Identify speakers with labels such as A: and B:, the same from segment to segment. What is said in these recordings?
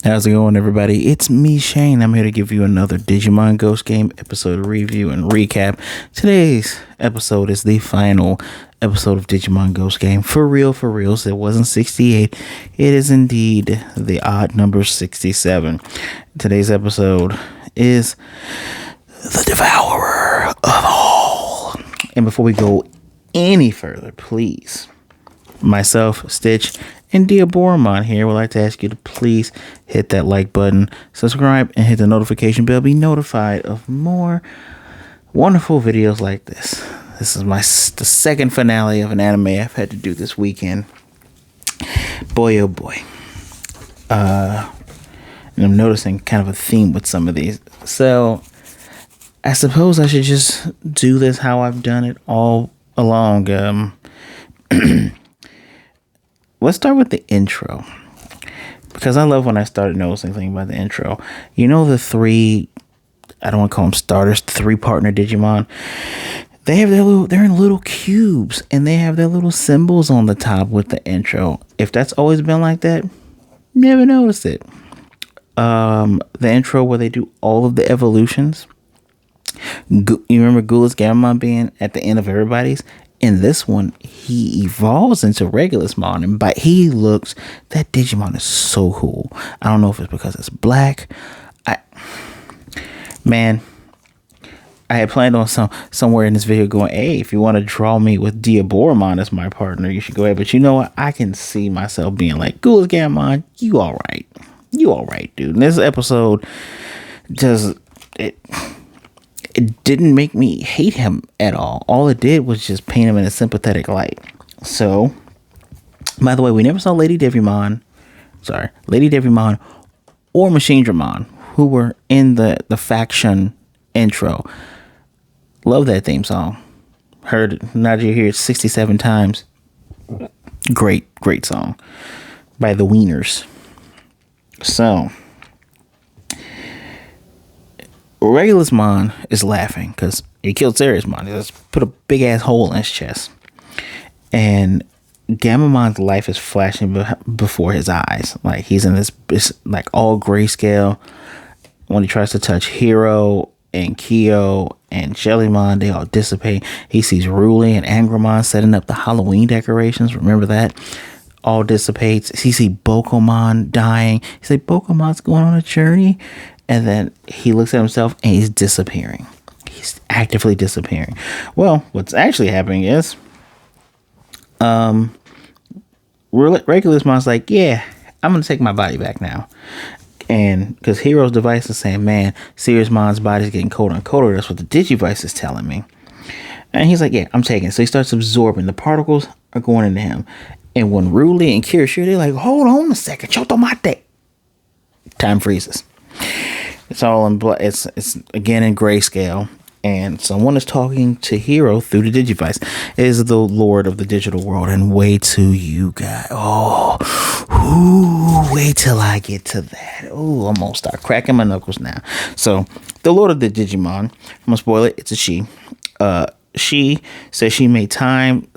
A: How's it going, everybody? It's me, Shane. I'm here to give you another Digimon Ghost Game episode review and recap. Today's episode is the final episode of Digimon Ghost Game. For reals. It wasn't 68. It is indeed the odd number 67. Today's episode is the Devourer of all. And before we go any further, please, myself, Stitch, and Devourer here would like to ask you to please hit that like button, subscribe, and hit the notification bell. Be notified of more wonderful videos like this. This is the second finale of an anime I've had to do this weekend. Boy, oh boy. And I'm noticing kind of a theme with some of these. So I suppose I should just do this how I've done it all along. Let's start with the intro, because I love when I started noticing things about the intro. You know, the three, I don't want to call them starters, three partner Digimon. They have they're in little cubes, and they have their little symbols on the top with the intro. If that's always been like that, never noticed it. The intro where they do all of the evolutions. You remember Gammamon being at the end of everybody's? In this one, he evolves into Regulusmon, and that Digimon is so cool. I don't know if it's because it's black. I had planned on somewhere in this video going, hey, if you want to draw me with Devourer as my partner, you should go ahead. But you know what? I can see myself being like, Gammamon, you all right, dude. And this episode it didn't make me hate him at all. All it did was just paint him in a sympathetic light. So, by the way, we never saw Lady Devourer or Machine Dramon, who were in the faction intro. Love that theme song. Heard it, now you hear it 67 times. Great song by the Wieners. So, Regulusmon is laughing because he killed Seriusmon. He just put a big ass hole in his chest, and Gammamon's life is flashing before his eyes. Like he's in this like all grayscale. When he tries to touch Hiro and Kyo and Jellymon, they all dissipate. He sees Ruli and Angramon setting up the Halloween decorations. Remember that? All dissipates. He sees Bokomon dying. He's like, Bokomon's going on a journey. And then he looks at himself and he's disappearing. He's actively disappearing. Well, what's actually happening is Regulusmon's like, yeah, I'm going to take my body back now. And because Hiro's device is saying, man, Seriusmon's body's getting colder and colder. That's what the Digivice is telling me. And he's like, yeah, I'm taking it. So he starts absorbing. The particles are going into him. And when Ruli and Kirishiro, they're like, hold on a second. Chotomate. Time freezes. It's all in blood. It's again in grayscale, and someone is talking to Hiro through the Digivice. It is the Lord of the digital world, and wait till you guys. Wait till I get to that. I'm gonna start cracking my knuckles now. So, the Lord of the Digimon. I'm gonna spoil it. It's a she. She says she made time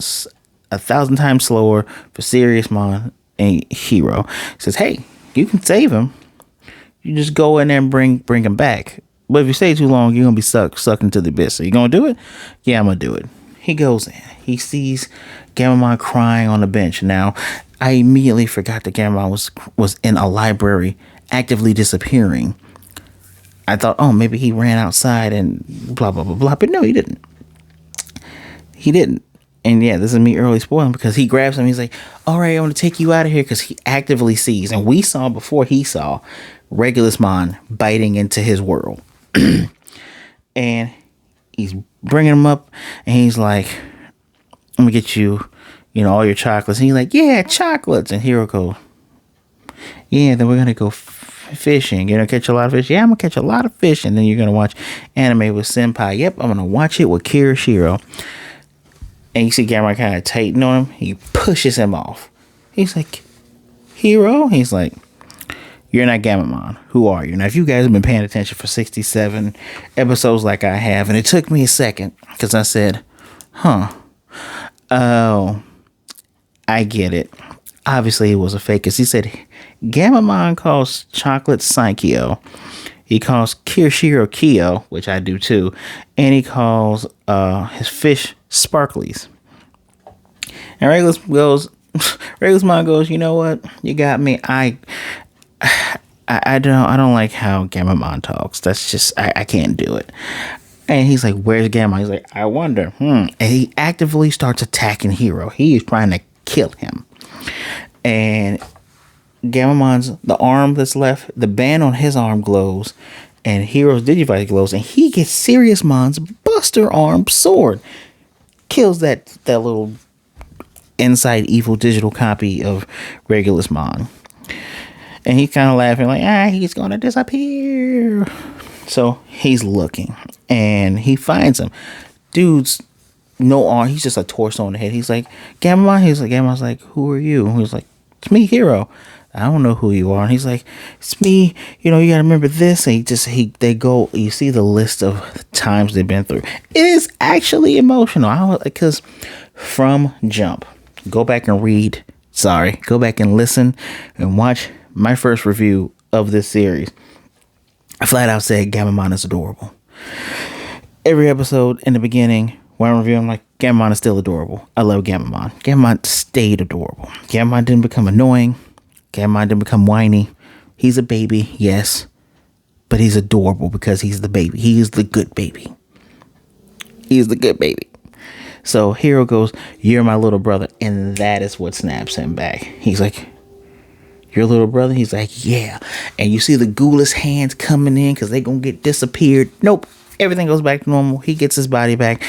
A: 1,000 times slower for Seriusmon and Hiro. Says, hey, you can save him. You just go in there and bring him back. But if you stay too long, you're going to be sucked into the abyss. So you going to do it? Yeah, I'm going to do it. He goes in. He sees Gammamon crying on the bench. Now, I immediately forgot that Gammamon was in a library actively disappearing. I thought, maybe he ran outside and blah, blah, blah, blah. But no, he didn't. And yeah, this is me early spoiling because he grabs him. He's like, all right, I'm going to take you out of here, because he actively sees. And we saw before he saw Regulusmon biting into his world. And he's bringing him up, and he's like, I'm going to get you, all your chocolates. And he's like, yeah, chocolates. And Hiro goes, yeah, then we're going to go fishing. You're going to catch a lot of fish? Yeah, I'm going to catch a lot of fish. And then you're going to watch anime with Senpai. Yep, I'm going to watch it with Kirishiro. And you see Gammamon kind of tighten on him. He pushes him off. He's like, Hiro? He's like, you're not Gammamon. Who are you? Now, if you guys have been paying attention for 67 episodes like I have, and it took me a second, because I said, oh, I get it. Obviously, it was a fake, because he said Gammamon calls chocolate saikyo. He calls Kirishiro Kyo, which I do too, and he calls his fish sparklies. And Regulusmon goes, you know what? You got me. I don't like how Gammamon talks. That's just I can't do it. And he's like, where's Gammamon? He's like, I wonder. And he actively starts attacking Hiro. He is trying to kill him. And Gammamon's, the arm that's left, the band on his arm glows, and Hiro's Digivice glows, and he gets Seriousmon's Buster Arm sword. Kills that little inside evil digital copy of Regulusmon. And he's kind of laughing like, he's gonna disappear. So he's looking, and he finds him. Dude's no arm, he's just a torso on the head. He's like, Gammamon. Gammamon's like, who are you? He's like, it's me, Hiro. I don't know who you are. And he's like, it's me. You gotta remember this. And they go, you see the list of times they've been through. It is actually emotional. Because from jump, go back and listen and watch my first review of this series. I flat out said Gammamon is adorable. Every episode in the beginning, when I'm reviewing, I'm like, Gammamon is still adorable. I love Gammamon. Gammamon stayed adorable. Gammamon didn't become annoying. Gammamon didn't become whiny. He's a baby, yes, but he's adorable because he's the baby. He is the good baby. So Hiro goes, you're my little brother, and that is what snaps him back. He's like, your little brother? He's like, yeah. And you see the ghoulish hands coming in because they're going to get disappeared. Nope. Everything goes back to normal. He gets his body back.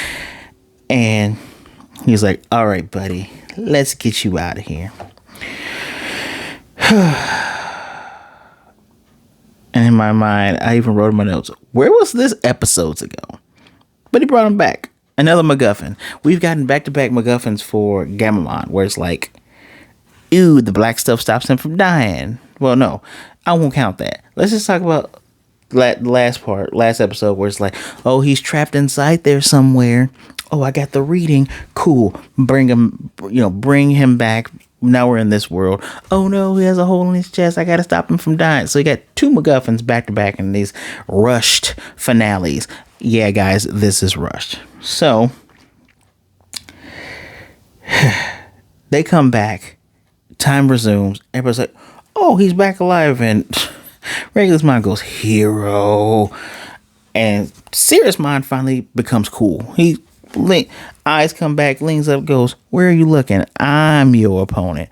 A: And he's like, all right, buddy, let's get you out of here. And in my mind, I even wrote in my notes, where was this episodes ago? But he brought him back. Another MacGuffin. We've gotten back-to-back MacGuffins for Gammamon, where it's like, ooh, the black stuff stops him from dying. Well, no, I won't count that. Let's just talk about last episode, where it's like, oh, he's trapped inside there somewhere. Oh, I got the reading. Cool. Bring him back. Now we're in this world. Oh no, he has a hole in his chest. I gotta stop him from dying. So you got two MacGuffins back to back in these rushed finales. Yeah, guys, this is rushed. So they come back. Time resumes. Everybody's like, oh, he's back alive. And Regulusmon goes, Hiro. And Seriousmon finally becomes cool. Eyes come back, leans up, goes, where are you looking? I'm your opponent.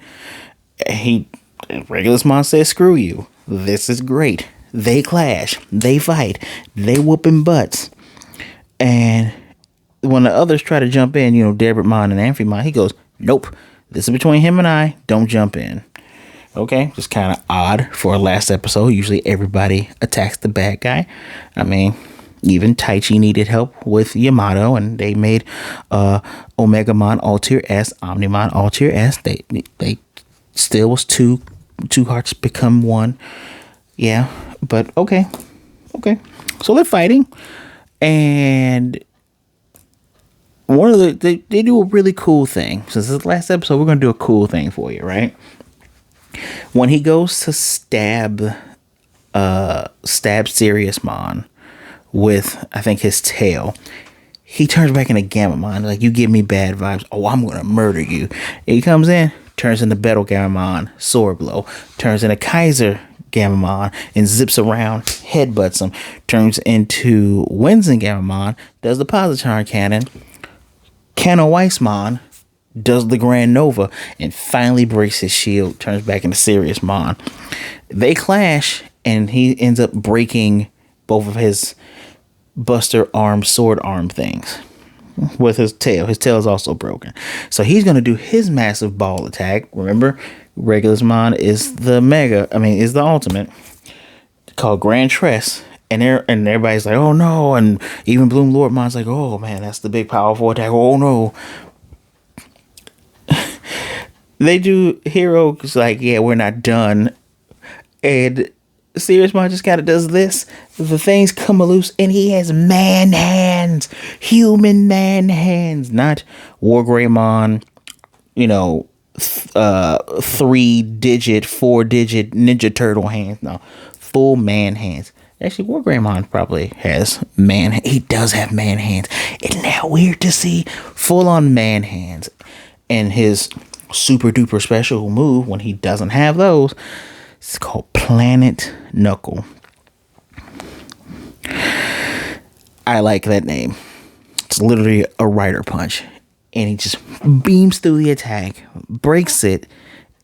A: Regulusmon says, screw you. This is great. They clash. They fight. They whooping butts. And when the others try to jump in, Devourer and Amphimon, he goes, nope. This is between him and I. Don't jump in. Okay? Just kind of odd for a last episode. Usually everybody attacks the bad guy. I mean, even Taichi needed help with Yamato, and they made Omegamon Altier S, Omnimon Altier S. They still was two hearts become one. Yeah, but okay. So they're fighting, and one of they do a really cool thing. Since this is the last episode, we're gonna do a cool thing for you, right? When he goes to stab Seriousmon with, I think, his tail, he turns back into Gammamon, like, you give me bad vibes. Oh, I'm gonna murder you. And he comes in, turns into Battle Gammamon, sword blow, turns into Kaiser Gammamon and zips around, headbutts him, turns into Winston Gammamon, does the Positron Cannon, Kano Weissmon does the Grand Nova, and finally breaks his shield, turns back into Seriousmon. They clash, and he ends up breaking both of his Buster arm, sword arm things with his tail. His tail is also broken. So he's going to do his massive ball attack. Remember, Regulusmon is is the ultimate, called Grand Tress. And everybody's like, oh no. And even Bloom Lordmon's like, oh man, that's the big powerful attack. Oh no. They do, Hiro's like, yeah, we're not done. And Seriousmon just kind of does this. The things come loose, and he has man hands. Human man hands. Not War Greymon, 3-digit, 4-digit Ninja Turtle hands. No, full man hands. Actually, War Greymon probably has man. He does have man hands. Isn't that weird to see full on man hands? And his super duper special move when he doesn't have those, it's called Planet Knuckle. I like that name. It's literally a rider punch, and he just beams through the attack, breaks it,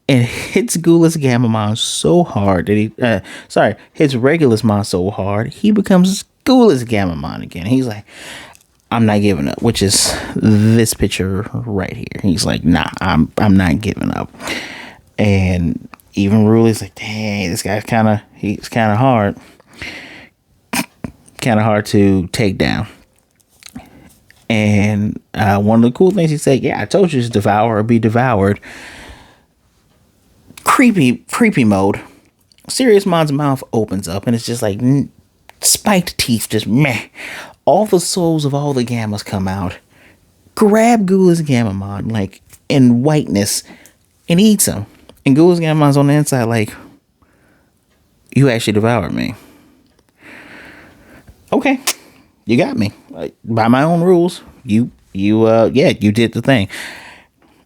A: and hits Ghoulish Gammamon so hard that hits Regulusmon so hard he becomes Ghoulish Gammamon again. He's like, I'm not giving up, which is this picture right here. He's like, nah, I'm not giving up. And even Ruli's like, dang, this guy's kind of hard to take down. And one of the cool things he said, yeah, I told you to devour or be devoured. Creepy mode. Seriousmon's mouth opens up and it's just like spiked teeth, just meh. All the souls of all the Gammas come out, grab Ghoulish Gammamon like in whiteness and eats him. And Ghoulish Gammamon's on the inside like, you actually devoured me. Okay, you got me. By my own rules, you did the thing.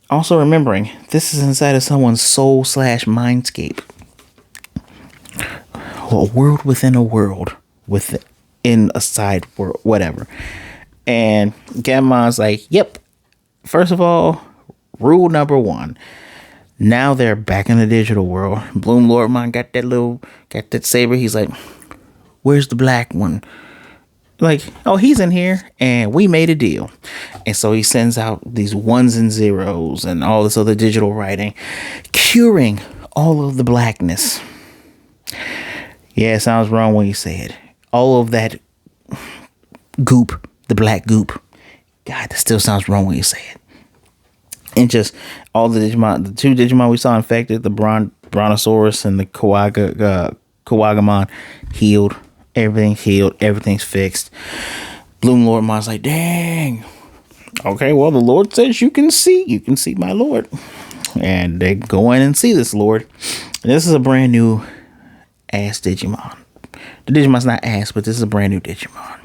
A: Also remembering, this is inside of someone's soul / mindscape. A world within a world, within a side world, whatever. And Gammon's like, yep. First of all, rule number 1. Now they're back in the digital world. Bloom Lordmon got that saber. He's like, where's the black one? Like, oh, he's in here, and we made a deal. And so he sends out these 1s and 0s and all this other digital writing, curing all of the blackness. Yeah, it sounds wrong when you say it. All of that goop, the black goop. God, that still sounds wrong when you say it. And just all the Digimon, the 2 Digimon we saw infected, the Brontosaurus and the Kawagamon, healed. Everything's healed. Everything's fixed. Bloom Lordmon's like, dang. Okay, well, the Lord says you can see. You can see my Lord. And they go in and see this Lord. And this is a brand new ass Digimon. The Digimon's not ass, but this is a brand new Digimon.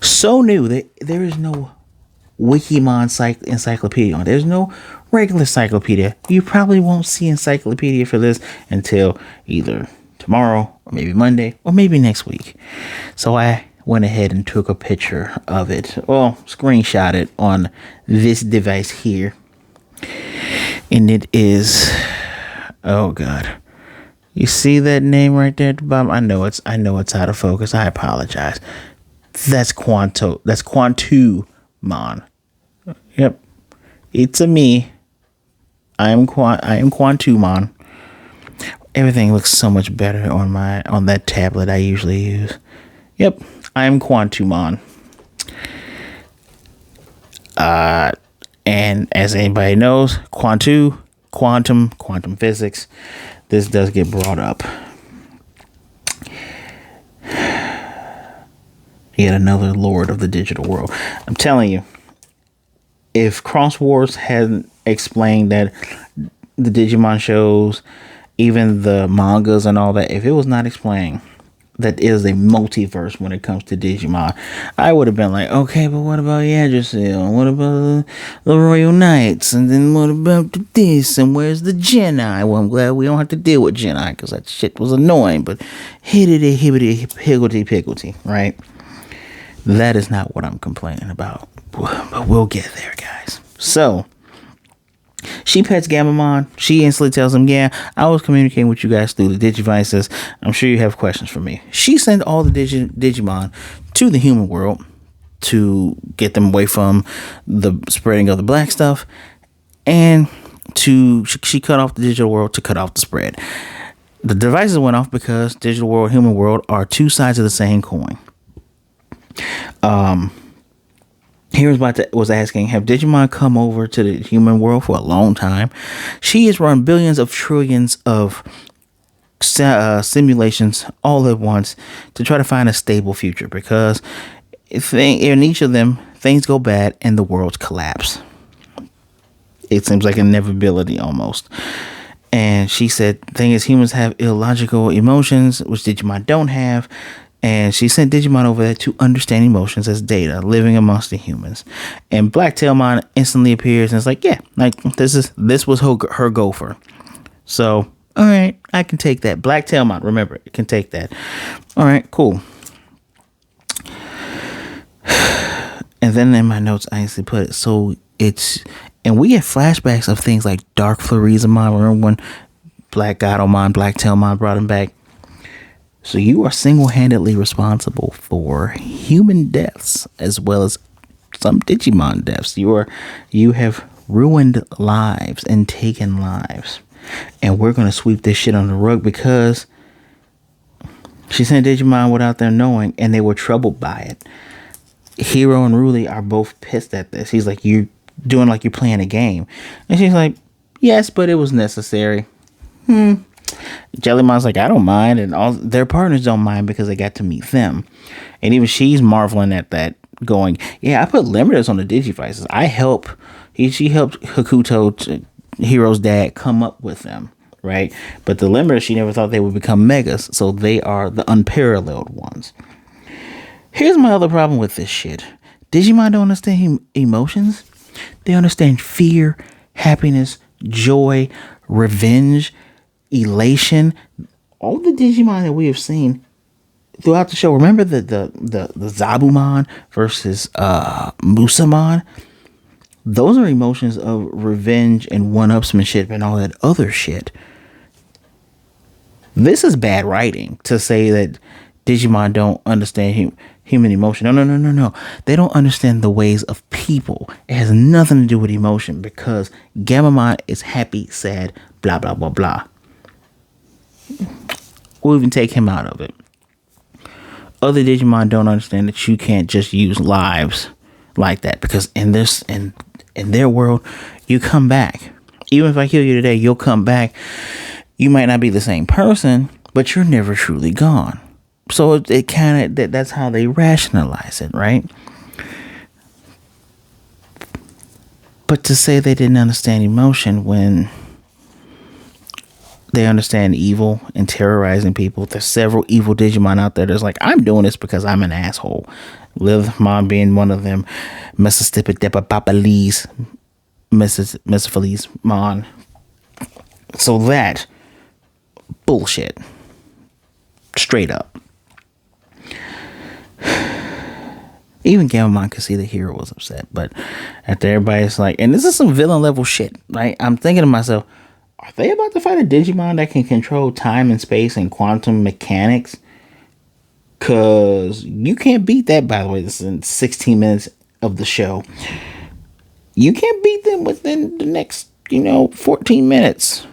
A: So new that there is no Wikimon encyclopedia on. There's no regular encyclopedia. You probably won't see encyclopedia for this until either tomorrow or maybe Monday or maybe next week. So I went ahead and took a picture of it. Well, screenshot it on this device here. And it is, oh God. You see that name right there at the bottom? I know it's out of focus. I apologize. That's Quantumon. Yep. It's a me. I am Quantumon. Everything looks so much better on that tablet I usually use. Yep, I am Quantumon. And as anybody knows, quantum physics, this does get brought up. Yet another lord of the digital world. I'm telling you, if Cross Wars hadn't explained that the Digimon shows, even the mangas and all that, if it was not explaining that it is a multiverse when it comes to Digimon, I would have been like, okay, but what about Yggdrasil? What about the Royal Knights? And then what about this? And where's the Jedi? Well, I'm glad we don't have to deal with Jedi because that shit was annoying, but hibbity higgledy piggledy, right? That is not what I'm complaining about, but we'll get there, guys. So she pets Gammamon. She instantly tells him, yeah, I was communicating with you guys through the Digivices. I'm sure you have questions for me. She sent all the Digimon to the human world to get them away from the spreading of the black stuff. And she cut off the digital world to cut off the spread. The devices went off because digital world, human world are two sides of the same coin. Hiro was asking, have Digimon come over to the human world for a long time? She has run billions of trillions of simulations all at once to try to find a stable future, because in each of them, things go bad and the worlds collapse. It seems like inevitability almost. And she said, the thing is, humans have illogical emotions, which Digimon don't have. And she sent Digimon over there to understand emotions as data, living amongst the humans. And Black Tailmon instantly appears and it's like, yeah, like this was her gopher. So, all right, I can take that. Black Tailmon, remember, it can take that. All right, cool. And then in my notes, I actually put it, so it's, and we get flashbacks of things like Dark Florizamon. Remember when Black Gammamon, Black Tailmon brought him back? So you are single-handedly responsible for human deaths as well as some Digimon deaths. You have ruined lives and taken lives. And we're going to sweep this shit on the rug because she sent Digimon without them knowing, and they were troubled by it. Hiro and Ruli are both pissed at this. He's like, you're doing like you're playing a game. And she's like, yes, but it was necessary. Jellymon's like, I don't mind, and all their partners don't mind because they got to meet them. And even she's marveling at that, going, yeah, I put limiters on the Digivices. She helped Hakuto, Hiro's dad, come up with them, right? But the limiters, she never thought they would become megas, so they are the unparalleled ones. Here's my other problem with this shit. Digimon don't understand emotions. They understand fear, happiness, joy, revenge, elation. All the Digimon that we have seen throughout the show. Remember the Zabumon versus Musamon? Those are emotions of revenge and one-upsmanship and all that other shit. This is bad writing to say that Digimon don't understand human emotion. No. They don't understand the ways of people. It has nothing to do with emotion because Gammamon is happy, sad, blah, blah, blah, blah. We'll even take him out of it. Other Digimon don't understand that you can't just use lives like that because in their world, you come back. Even if I kill you today, you'll come back. You might not be the same person, but you're never truly gone. So it kind of, that's how they rationalize it, right? But to say they didn't understand emotion when they understand evil and terrorizing people. There's several evil Digimon out there that's like, I'm doing this because I'm an asshole. Livmon being one of them. Mrs. Feliz Mon. So that bullshit. Straight up. Even Gammamon could see the Hiro was upset. But after everybody's like, and this is some villain level shit, right? I'm thinking to myself, are they about to fight a Digimon that can control time and space and quantum mechanics? Because you can't beat that, by the way. This is in 16 minutes of the show. You can't beat them within the next, 14 minutes.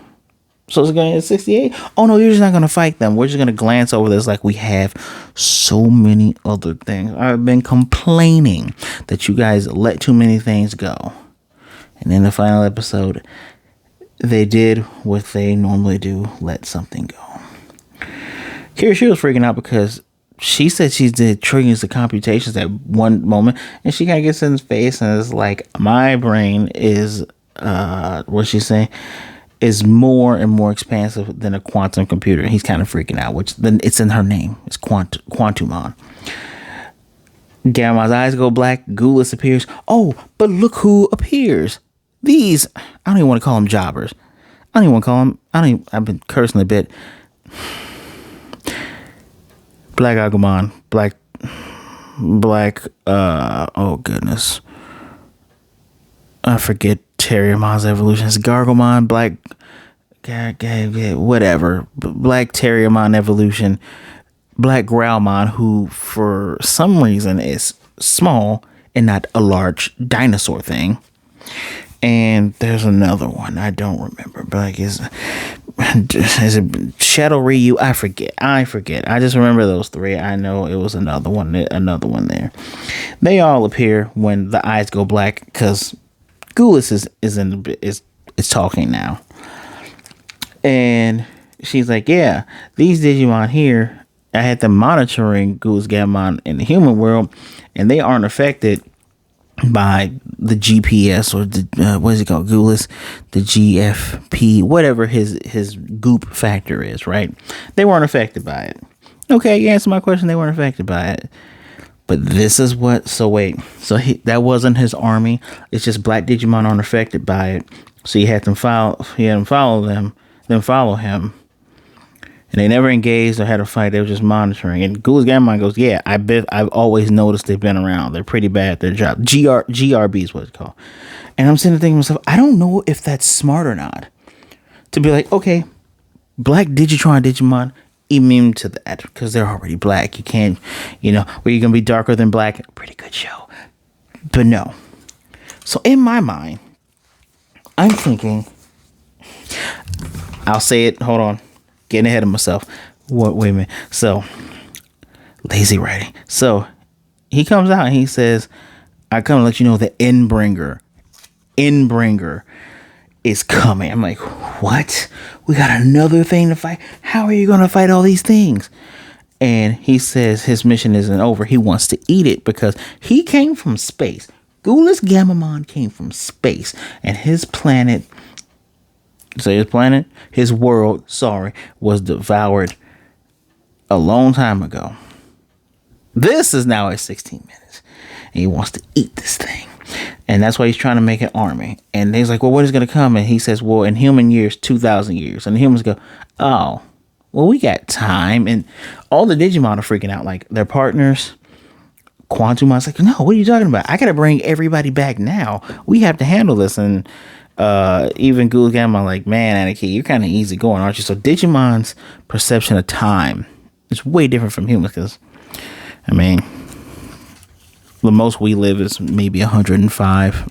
A: So it's going to 68? Oh, no, you're just not going to fight them. We're just going to glance over this like we have so many other things. I've been complaining that you guys let too many things go. And in the final episode, they did what they normally do, let something go. Here she was freaking out because she said she did trillions of computations at one moment, and she kind of gets in his face and is like, my brain is, what's she saying, is more and more expansive than a quantum computer. And he's kind of freaking out, which then it's in her name. It's Quantumon. Gamma's eyes go black. Gulas appears. Oh, but look who appears. These, I don't even want to call them jobbers. I don't even want to call them, I've been cursing a bit. Black Agumon. Oh goodness. I forget Terriermon's evolution. It's Gargomon, whatever. Black Terriermon evolution. Black Growlmon, who for some reason is small and not a large dinosaur thing. And there's another one I don't remember, but like is it Shadow Ryu? I forget. I just remember those three. I know it was another one there. They all appear when the eyes go black because Gulas is talking now, and she's like, yeah, these Digimon here, I had them monitoring Gulas Gammamon in the human world, and they aren't affected by the GPS or the what is it called, Gulis, the GFP, whatever his goop factor is, right? They weren't affected by it. Okay, you answered my question. They weren't affected by it. But this is what. So wait. So that wasn't his army. It's just black Digimon aren't affected by it. So he had them follow. He had them follow them. Then follow him. And they never engaged or had a fight. They were just monitoring. And Gammamon goes, yeah, I've always noticed they've been around. They're pretty bad at their job. GRB is what it's called. And I'm sitting there thinking to myself, I don't know if that's smart or not. To be like, okay, black Digimon, immune to that because they're already black. You can't, where you're going to be darker than black. Pretty good show. But no. So in my mind, I'm thinking, I'll say it. Hold on. Getting ahead of myself. Wait a minute. So, lazy writing. So, he comes out and he says, I come to let you know the Endbringer is coming. I'm like, what? We got another thing to fight? How are you going to fight all these things? And he says his mission isn't over. He wants to eat it because he came from space. Gammamon came from space. And his planet... his world, was devoured a long time ago. This is now at 16 minutes. And he wants to eat this thing. And that's why he's trying to make an army. And he's like, well, what is going to come? And he says, well, in human years, 2,000 years. And the humans go, oh, well, we got time. And all the Digimon are freaking out. Like, their partners, Quantumon's like, no, what are you talking about? I got to bring everybody back now. We have to handle this. And even Gammamon like, man, Anarchy, you're kind of easy going, aren't you? So Digimon's perception of time is way different from humans because, the most we live is maybe 105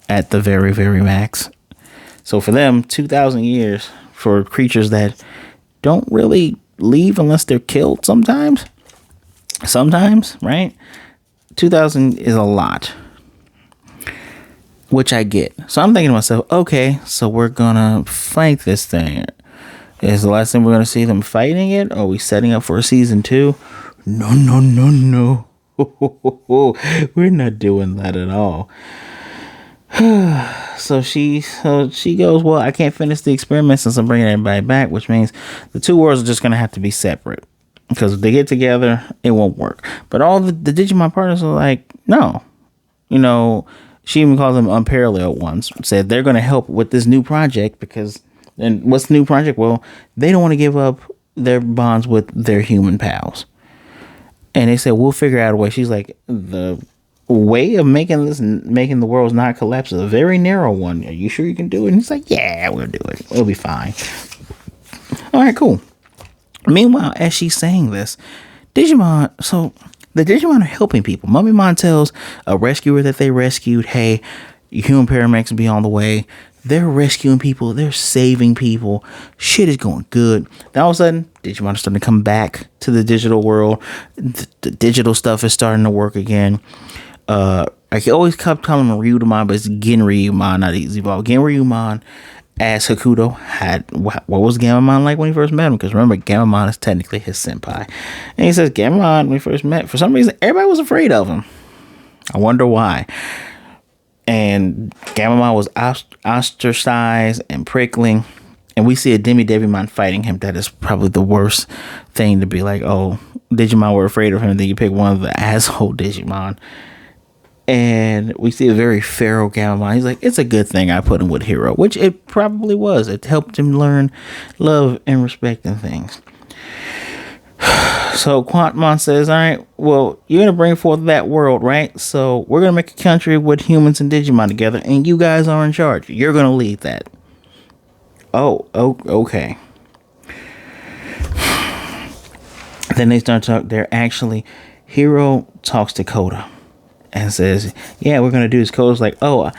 A: at the very, very max. So for them, 2,000 years for creatures that don't really leave unless they're killed sometimes, right? 2,000 is a lot. Which I get. So I'm thinking to myself, okay, so we're gonna fight this thing. Is the last time we're gonna see them fighting it? Are we setting up for a season 2? No. We're not doing that at all. So she goes, well, I can't finish the experiment since I'm bringing everybody back, which means the two worlds are just gonna have to be separate. Because if they get together, it won't work. But all the Digimon partners are like, no. She even calls them unparalleled ones. Said they're going to help with this new project because, and what's the new project? Well, they don't want to give up their bonds with their human pals. And they said, we'll figure out a way. She's like, the way of making the world not collapse is a very narrow one. Are you sure you can do it? And he's like, yeah, we'll do it. We'll be fine. All right, cool. Meanwhile, as she's saying this, Digimon, so the Digimon are helping people. Mummymon tells a rescuer that they rescued, hey, human paramedics will be on the way. They're rescuing people. They're saving people. Shit is going good. Then all of a sudden, Digimon are starting to come back to the digital world. The digital stuff is starting to work again. I always kept calling him Ryudomon, but it's Genryumon, not Evolve. Genryumon as Hakuto had, what was Gammamon like when he first met him? Because remember, Gammamon is technically his senpai. And he says, Gammamon, when we first met, for some reason, everybody was afraid of him. I wonder why. And Gammamon was ostracized and prickling. And we see a Devimon fighting him. That is probably the worst thing to be like, oh, Digimon were afraid of him. And then you pick one of the asshole Digimon. And we see a very feral Gammamon. He's like, it's a good thing I put him with Hiro, which it probably was. It helped him learn love and respect and things. So Quantmon says, all right, well, you're going to bring forth that world, right? So we're going to make a country with humans and Digimon together, and you guys are in charge. You're going to lead that. Oh, okay. Then they start talking. They're actually, Hiro talks to Koda and says, yeah, we're going to do this. Koda's like, oh,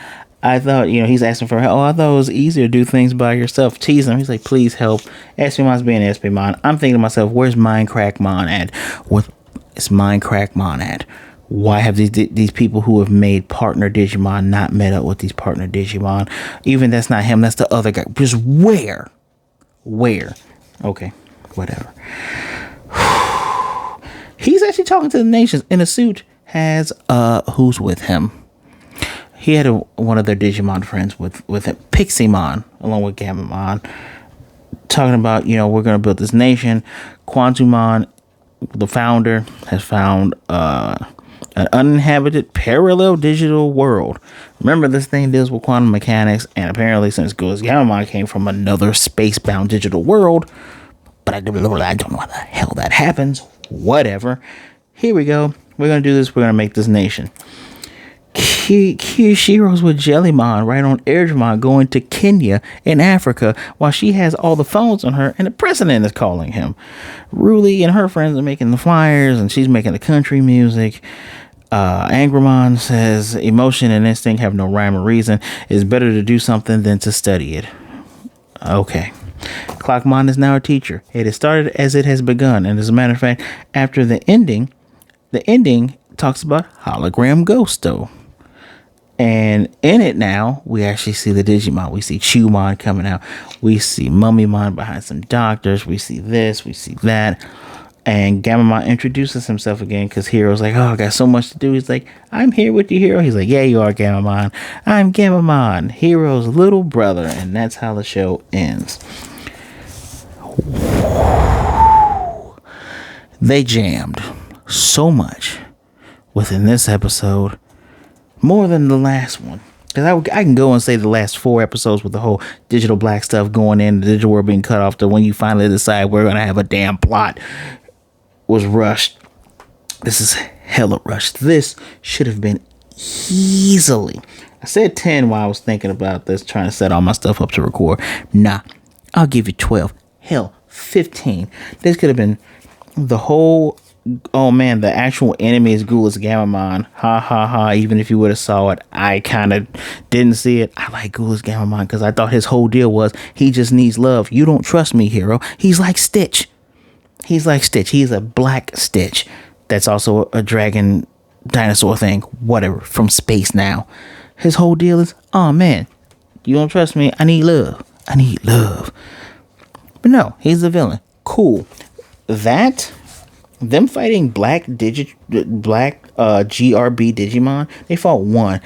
A: I thought, he's asking for help. Oh, I thought it was easier to do things by yourself. Teasing him. He's like, please help. SPMon's being SPMon. I'm thinking to myself, where's Mindcrackmon at? What is Mindcrackmon at? Why have these people who have made partner Digimon not met up with these partner Digimon? Even that's not him. That's the other guy. Just where? Okay, whatever. He's actually talking to the nations in a suit has who's with him? He had one of their Digimon friends with him, Piximon, along with Gammamon, talking about, we're going to build this nation. Quantumon, the founder, has found an uninhabited parallel digital world. Remember, this thing deals with quantum mechanics, and apparently since Gammamon came from another space-bound digital world, but I don't know how the hell that happens. Whatever. Here we go. We're going to do this. We're going to make this nation. Shiro's with Jellymon right on Airdramon going to Kenya in Africa while she has all the phones on her and the president is calling him. Ruli and her friends are making the flyers and she's making the country music. Angramon says emotion and instinct have no rhyme or reason. It's better to do something than to study it. Okay. Clockmon is now a teacher. It has started as it has begun. And as a matter of fact, after the ending talks about hologram ghost though. And in it now, we actually see the Digimon. We see Chewmon coming out. We see Mummymon behind some doctors. We see this. We see that. And Gammamon introduces himself again because Hiro's like, oh, I got so much to do. He's like, I'm here with you, Hiro. He's like, yeah, you are, Gammamon. I'm Gammamon, Hiro's little brother. And that's how the show ends. They jammed so much within this episode. More than the last one. Because I can go and say the last 4 episodes with the whole digital black stuff going in, the digital world being cut off, to when you finally decide we're going to have a damn plot, was rushed. This is hella rushed. This should have been easily. I said 10 while I was thinking about this, trying to set all my stuff up to record. Nah, I'll give you 12. Hell, 15. This could have been the whole... Oh man, the actual enemy is Gammamon. Ha ha ha. Even if you would have saw it, I kind of didn't see it. I like Gammamon because I thought his whole deal was he just needs love. You don't trust me, Hiro. He's like Stitch. He's a black Stitch. That's also a dragon dinosaur thing. Whatever. From space now. His whole deal is, oh man, you don't trust me. I need love. But no, he's the villain. Cool. Them fighting black GRB Digimon, they fought 1.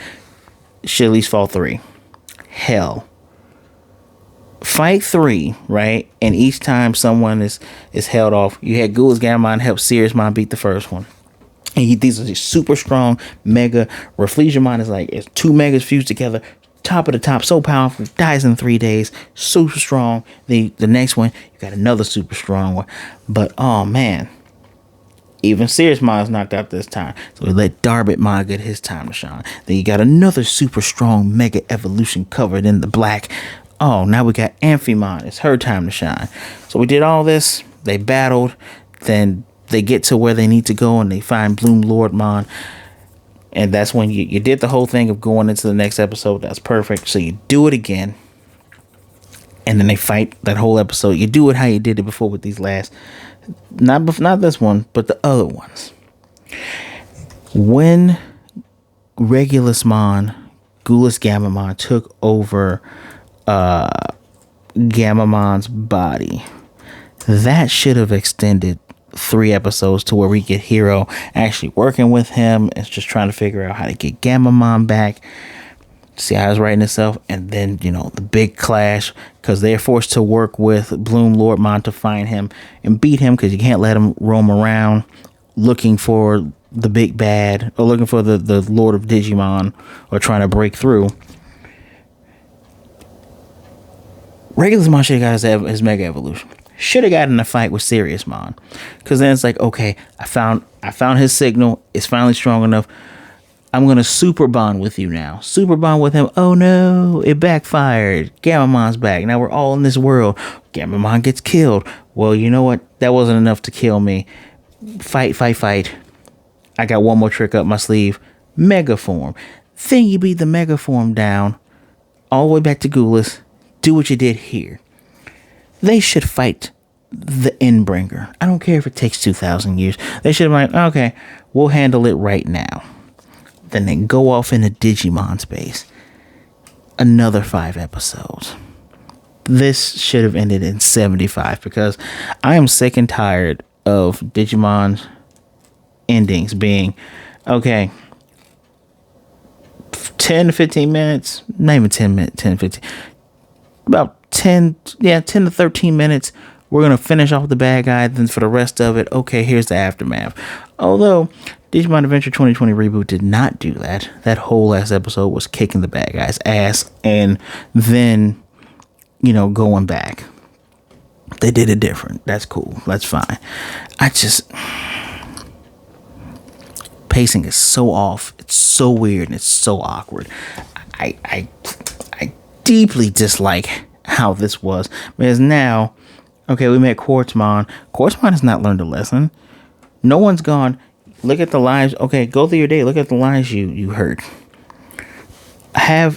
A: Should at least fall 3. Hell. Fight 3, right? And each time someone is held off, you had Gammamon help Siriusmon beat the first one. And these are just super strong, mega. Reflexiomon is like, it's 2 megas fused together. Top of the top, so powerful, dies in 3 days, super strong. The next one, you got another super strong one. But, oh man. Even Siriusmon is knocked out this time. So we let Darbitmon get his time to shine. Then you got another super strong mega evolution covered in the black. Oh, now we got Amphimon. It's her time to shine. So we did all this. They battled. Then they get to where they need to go and they find Bloom Lordmon. And that's when you did the whole thing of going into the next episode. That's perfect. So you do it again. And then they fight that whole episode. You do it how you did it before with these last... Not this one, but the other ones. When Regulusmon, Gammamon, took over Gammamon's body, that should have extended 3 episodes to where we get Hiro actually working with him and just trying to figure out how to get Gammamon back. See how it's writing itself, and then the big clash because they're forced to work with Bloom Lordmon to find him and beat him because you can't let him roam around looking for the big bad or looking for the Lord of Digimon or trying to break through. Regulusmon should have got his mega evolution. Should have gotten in a fight with Siriusmon because then it's like, okay, I found his signal. It's finally strong enough. I'm going to super bond with you now. Super bond with him. Oh no, it backfired. Gammamon's back. Now we're all in this world. Gammamon gets killed. Well, you know what? That wasn't enough to kill me. Fight. I got one more trick up my sleeve. Mega form. Then you beat the mega form down. All the way back to Gulas. Do what you did here. They should fight the Endbringer. I don't care if it takes 2,000 years. They should have been like, okay, we'll handle it right now. Then they go off into Digimon space. Another 5 episodes. This should have ended in 75 because I am sick and tired of Digimon endings being Okay. 10 to 15 minutes, not even 10 minutes, 10, 15, about 10, yeah, 10 to 13 minutes. We're going to finish off the bad guy. Then for the rest of it, okay, here's the aftermath. Although Digimon Adventure 2020 Reboot did not do that. That whole last episode was kicking the bad guy's ass and then, going back. They did it different. That's cool. That's fine. Pacing is so off. It's so weird and it's so awkward. I deeply dislike how this was. Because now, okay, we met Quartzmon. Quartzmon has not learned a lesson. No one's gone, look at the lives. Okay, go through your day. Look at the lives you heard.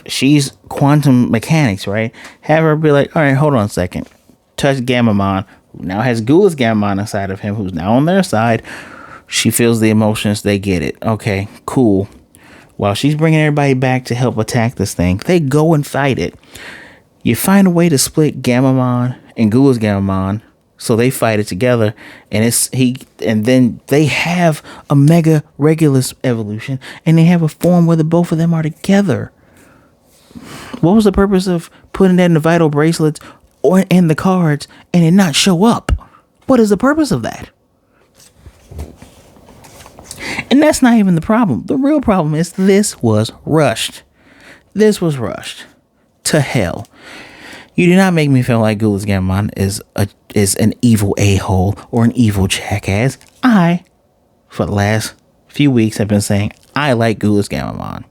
A: She's quantum mechanics, right? Have her be like, all right, hold on a second. Touch Gammamon, who now has Gammamon inside of him, who's now on their side. She feels the emotions. They get it. Okay, cool. While she's bringing everybody back to help attack this thing, they go and fight it. You find a way to split Gammamon and Gammamon, so they fight it together. And then they have a Mega Regulus evolution, and they have a form where the both of them are together. What was the purpose of putting that in the vital bracelets or in the cards and it not show up? What is the purpose of that? And that's not even the problem. The real problem is this was rushed. This was rushed to hell. You do not make me feel like Gammamon is an evil a-hole or an evil jackass. For the last few weeks, have been saying I like Gammamon.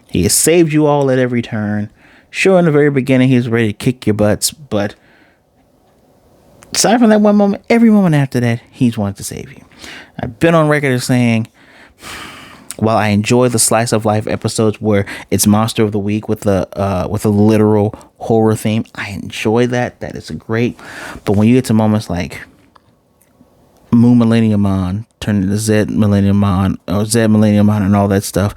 A: He has saved you all at every turn. Sure, in the very beginning, he was ready to kick your butts, but aside from that one moment, every moment after that, he's wanted to save you. I've been on record as saying, while I enjoy the slice of life episodes where it's Monster of the Week with a literal horror theme, I enjoy that. That is great. But when you get to moments like Mu Millenniumon turning to Z Millenniumon or Z Millenniumon and all that stuff,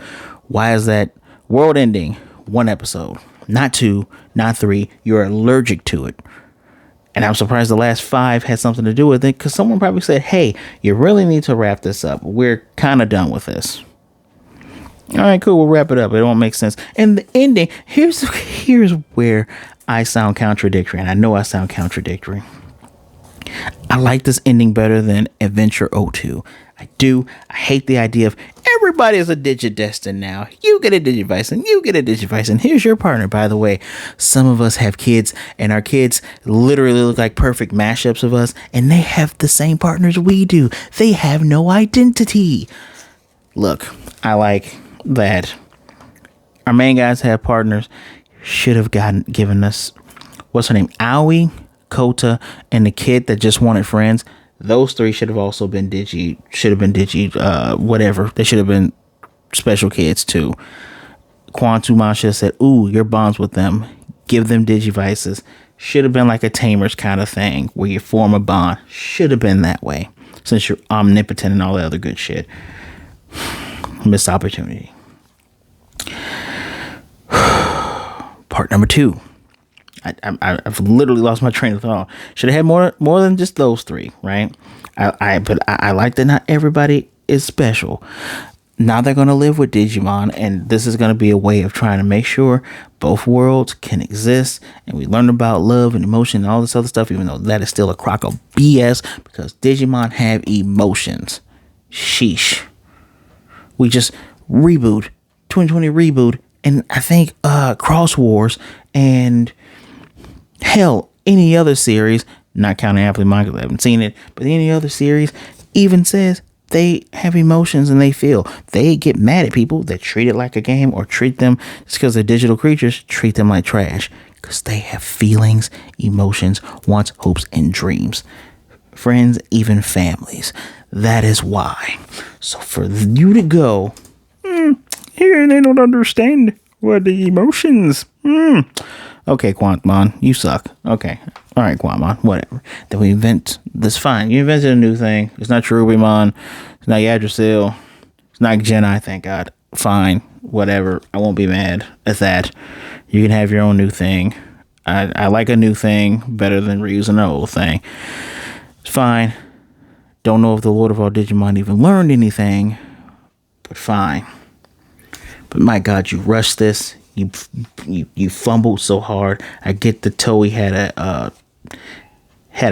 A: why is that world ending? One episode, not two, not three. You're allergic to it. And I'm surprised the last 5 had something to do with it, because someone probably said, hey, you really need to wrap this up. We're kind of done with this. All right, cool. We'll wrap it up. It won't make sense. And the ending, here's where I sound contradictory. And I know I sound contradictory. I like this ending better than Adventure 02. I do. I hate the idea of everybody is a Digidestin now. You get a Digivice, you get a Digivice, and here's your partner. By the way, some of us have kids, and our kids literally look like perfect mashups of us, and they have the same partners we do. They have no identity. Look, I like that our main guys have partners. Should have given us, what's her name? Aoi, Kota, and the kid that just wanted friends. Those 3 should have also been whatever. They should have been special kids too. Quantumon should have said, ooh, your bonds with them. Give them Digivices. Should have been like a Tamers kind of thing where you form a bond. Should have been that way, since you're omnipotent and all that other good shit. Missed opportunity. Part number 2. I've literally lost my train of thought. Should have had more than just those 3, right? But I like that not everybody is special. Now they're going to live with Digimon, and this is going to be a way of trying to make sure both worlds can exist, and we learn about love and emotion and all this other stuff, even though that is still a crock of BS, because Digimon have emotions. Sheesh. We just 2020 reboot, and I think Cross Wars and hell, any other series, not counting Apple Manga, I haven't seen it, but any other series even says they have emotions and they feel. They get mad at people that treat it like a game or treat them, just because they're digital creatures, treat them like trash. Because they have feelings, emotions, wants, hopes, and dreams. Friends, even families. That is why. So for you to go, here they don't understand what the emotions. Okay, Quantmon, you suck. Okay. All right, Quantmon, whatever. Then we invent this. Fine. You invented a new thing. It's not Cherubimon. It's not Yggdrasil. It's not Genai, thank God. Fine. Whatever. I won't be mad at that. You can have your own new thing. I like a new thing better than reusing an old thing. It's fine. Don't know if the Lord of all Digimon even learned anything. but fine. But my God, you rushed this. You fumbled so hard. I get the Toei had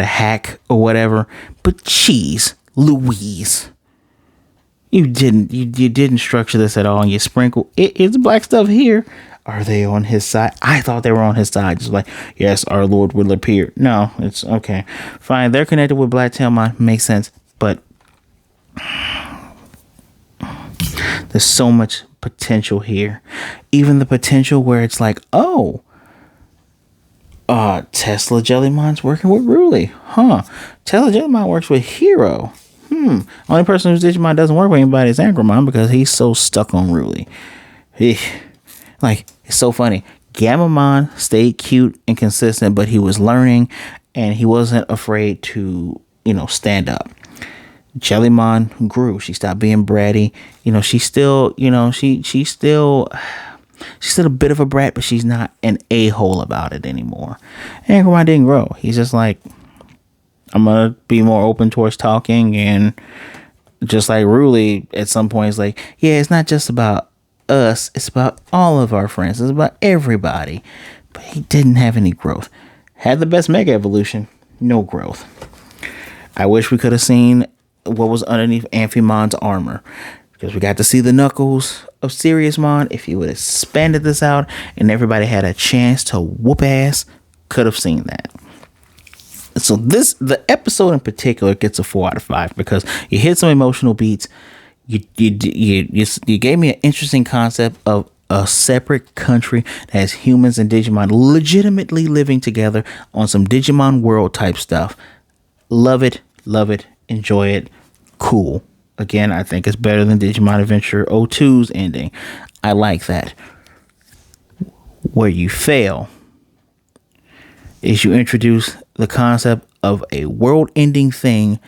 A: a hack or whatever, but jeez, Louise, you didn't structure this at all, and you sprinkle it's black stuff here. Are they on his side? I thought they were on his side. Just like, yes, our Lord will appear. No, it's okay, fine. They're connected with Black Tailmon, makes sense, but there's so much potential here. Even the potential where it's like, oh, Tesla Jellymon's working with Ruli. Tesla Jellymon works with Hiro. Only person whose Digimon doesn't work with anybody is Angramon because he's so stuck on Ruli. Like, it's so funny. Gammamon stayed cute and consistent, but he was learning and he wasn't afraid to, stand up. Jellymon grew. She stopped being bratty. She's still, she's still a bit of a brat, but she's not an a-hole about it anymore. And Angramon didn't grow. He's just like, I'm going to be more open towards talking. And just like Ruli, at some point, is like, yeah, it's not just about us. It's about all of our friends. It's about everybody. But he didn't have any growth. Had the best mega evolution. No growth. I wish we could have seen what was underneath Amphimon's armor, because we got to see the knuckles of Seriousmon. If you would have expanded this out and everybody had a chance to whoop ass, could have seen that. So the episode in particular gets a 4 out of 5 because you hit some emotional beats. You gave me an interesting concept of a separate country that has humans and Digimon legitimately living together on some Digimon world type stuff. Love it, enjoy it, cool. Again, I think it's better than Digimon Adventure 02's ending. I like that. Where you fail is you introduce the concept of a world-ending thing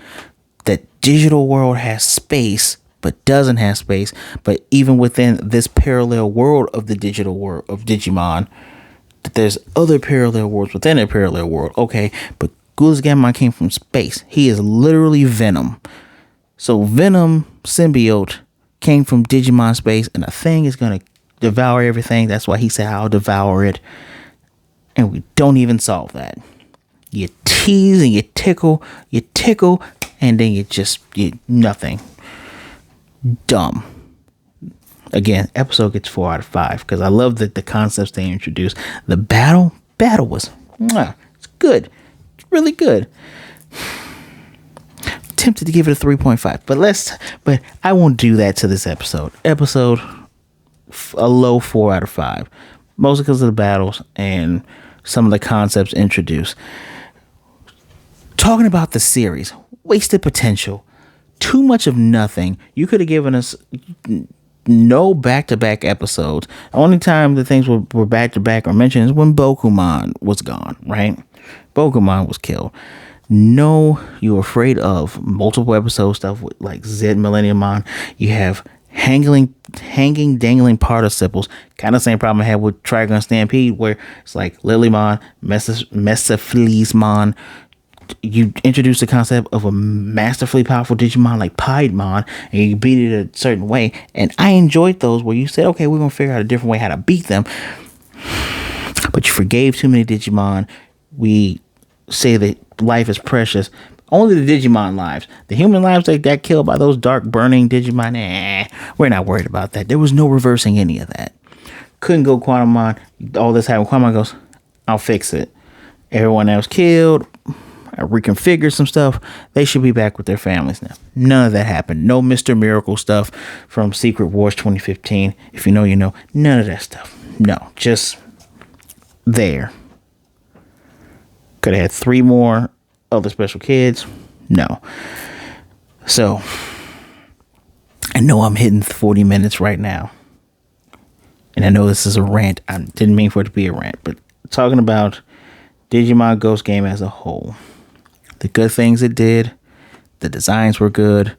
A: that digital world has space but doesn't have space. But even within this parallel world of the digital world of Digimon, that there's other parallel worlds within a parallel world. Okay, but Gammamon came from space. He is literally Venom. So Venom symbiote came from Digimon space, and the thing is gonna devour everything. That's why he said, I'll devour it. And we don't even solve that. You tease and you tickle, and then you nothing. Dumb. Again, episode gets 4 out of 5 because I love that the concepts they introduced. The battle was it's good. It's really good. Tempted to give it a 3.5, but I won't do that to this episode. A low 4 out of 5, mostly because of the battles and some of the concepts introduced. Talking about the series, wasted potential, too much of nothing. You could have given us no back-to-back episodes. The only time the things were back-to-back or mentioned is when Bokumon was gone, right? Bokumon was killed. No, you're afraid of multiple episode stuff with like Z Millenniumon. You have hanging, dangling participles. Kind of same problem I had with Trigun Stampede, where it's like Lilymon, Mesophilismon. You introduce the concept of a masterfully powerful Digimon like Piedmon, and you beat it a certain way. And I enjoyed those where you said, okay, we're going to figure out a different way how to beat them. But you forgave too many Digimon. We say that life is precious. Only the Digimon lives. The human lives that got killed by those dark burning Digimon, we're not worried about that. There was no reversing any of that. Couldn't go Quantumon. All this happened. Quantumon goes, I'll fix it. Everyone else killed. I reconfigured some stuff. They should be back with their families now. None of that happened. No Mr. Miracle stuff from Secret Wars 2015. If you know, you know. None of that stuff. No, just there. Could have had 3 more other special kids. No. So, I know I'm hitting 40 minutes right now. And I know this is a rant. I didn't mean for it to be a rant. But talking about Digimon Ghost Game as a whole. The good things it did. The designs were good.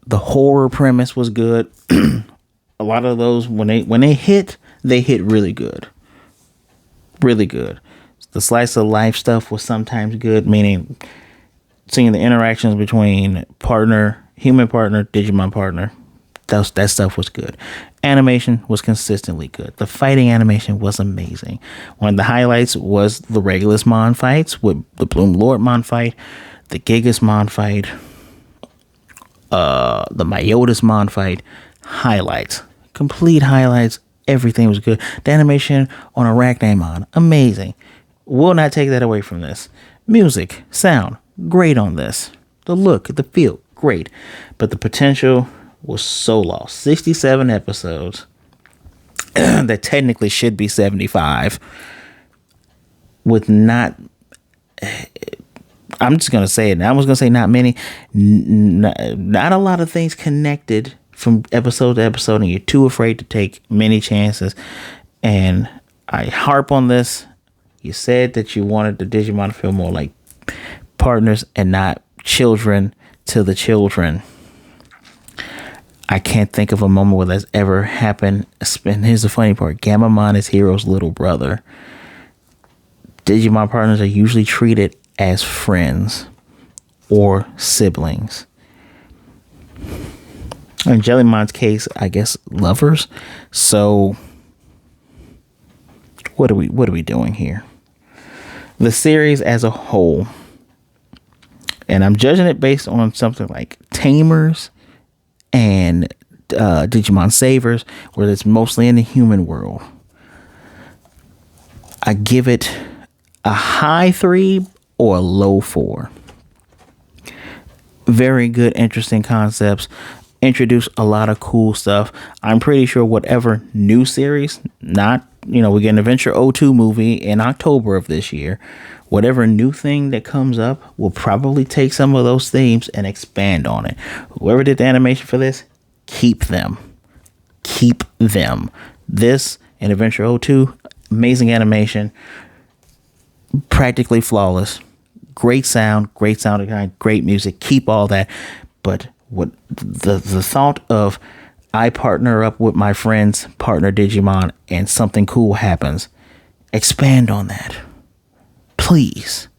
A: The horror premise was good. A lot of those, when they hit really good. Really good. The slice of life stuff was sometimes good, meaning seeing the interactions between human partner, Digimon partner, That stuff was good. Animation was consistently good. The fighting animation was amazing. One of the highlights was the Regulusmon fights, with the Bloom Lordmon fight, the Gigasmon fight, the Myotismon fight. Highlights. Complete highlights. Everything was good. The animation on Arachnamon, amazing. Will not take that away from this. Music, sound, great on this. The look, the feel, great. But the potential was so lost. 67 episodes that technically should be 75 with not, I'm just going to say it now. I was going to say not many, not a lot of things connected from episode to episode, and you're too afraid to take many chances. And I harp on this. You said that you wanted the Digimon to feel more like partners and not children to the children. I can't think of a moment where that's ever happened. And here's the funny part. Gammamon is Hiro's little brother. Digimon partners are usually treated as friends or siblings. In Jellymon's case, I guess lovers. So what are we doing here? The series as a whole, and I'm judging it based on something like Tamers and Digimon Savers, where it's mostly in the human world. I give it a high 3 or a low 4. Very good, interesting concepts. Introduce a lot of cool stuff. I'm pretty sure whatever new series, we get an Adventure 02 movie in October of this year. Whatever new thing that comes up will probably take some of those themes and expand on it. Whoever did the animation for this, keep them. Keep them. This and Adventure 02, amazing animation, practically flawless. Great sound design, great music. Keep all that. But what the thought of I partner up with my friend's partner Digimon and something cool happens, expand on that, please.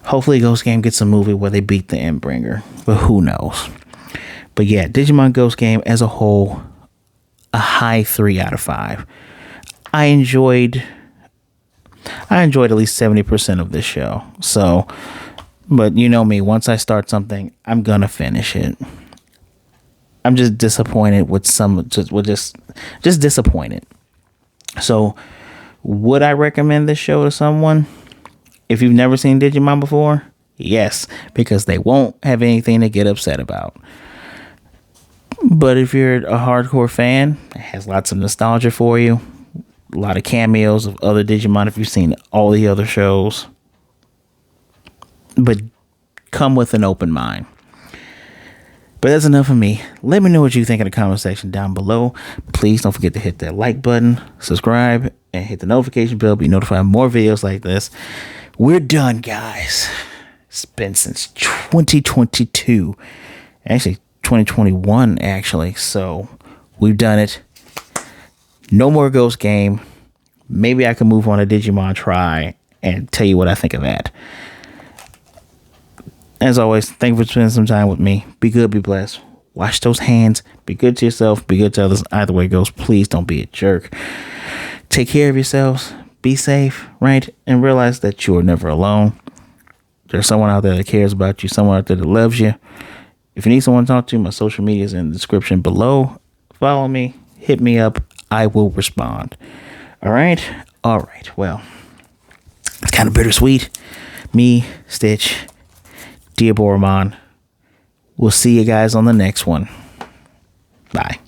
A: Hopefully Ghost Game gets a movie where they beat the Endbringer, but who knows. But yeah, Digimon Ghost Game as a whole, a high 3 out of 5. I enjoyed at least 70% of this show. So, but you know me, once I start something, I'm gonna finish it. I'm just disappointed with just disappointed. So, would I recommend this show to someone? If you've never seen Digimon before, yes, because they won't have anything to get upset about. But if you're a hardcore fan, it has lots of nostalgia for you. A lot of cameos of other Digimon if you've seen all the other shows. But come with an open mind. But that's enough of me. Let me know what you think in the comment section down below. Please don't forget to hit that like button, subscribe, and hit the notification bell to be notified of more videos like this. We're done, guys. It's been since 2022. Actually, 2021, actually. So, we've done it. No more Ghost Game. Maybe I can move on to Digimon Try and tell you what I think of that. As always, thank you for spending some time with me. Be good, be blessed. Wash those hands. Be good to yourself. Be good to others. Either way it goes, please don't be a jerk. Take care of yourselves. Be safe, right? And realize that you're never alone. There's someone out there that cares about you. Someone out there that loves you. If you need someone to talk to, my social media is in the description below. Follow me. Hit me up. I will respond. All right? All right. Well, it's kind of bittersweet. Me, Stitch, Devourer. We'll see you guys on the next one. Bye.